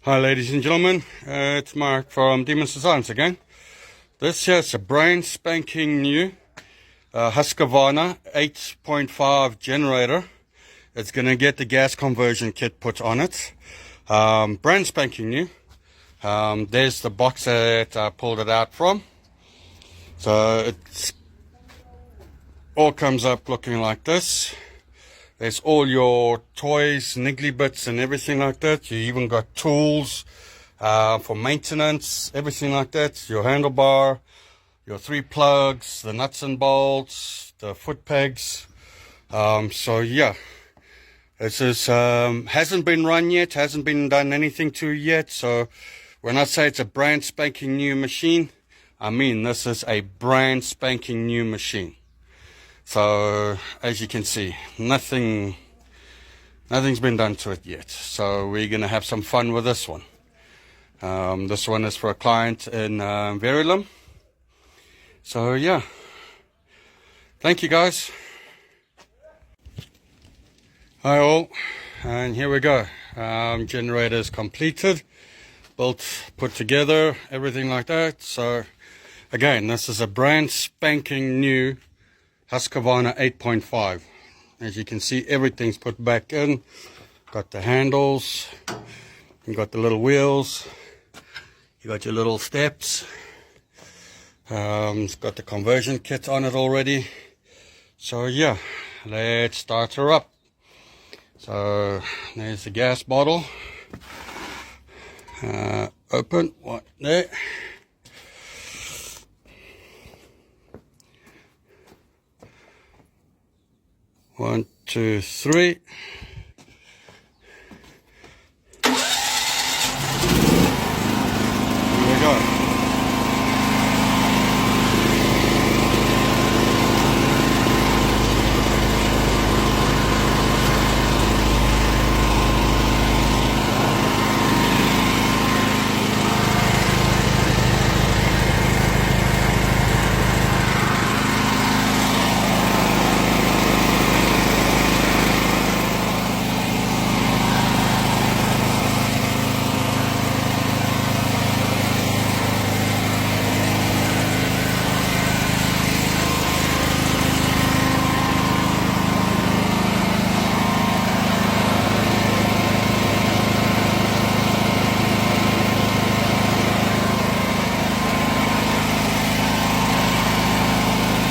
Hi ladies and gentlemen, it's Mark from Demons Designs again. This here is a brand spanking new Husqvarna 8.5 generator. It's going to get the gas conversion kit put on it. Brand spanking new. There's the box that I pulled it out from. So it all comes up looking like this. There's all your toys, niggly bits and everything like that. You even got tools for maintenance, everything like that. Your handlebar, your 3 plugs, the nuts and bolts, the foot pegs. So yeah, this is hasn't been run yet, hasn't been done anything to yet. So when I say it's a brand spanking new machine, I mean this is a brand spanking new machine. So as you can see, nothing's been done to it yet. So we're going to have some fun with this one. This one is for a client in Verulam. So yeah, thank you guys. Hi all, and here we go. Generator is completed, built, put together, everything like that. So again, this is a brand spanking new Husqvarna 8.5. As you can see, everything's put back in. Got the handles, you got the little wheels, you got your little steps. It's got the conversion kit on it already. So yeah, let's start her up. So there's the gas bottle. Open, what there. One, two, three.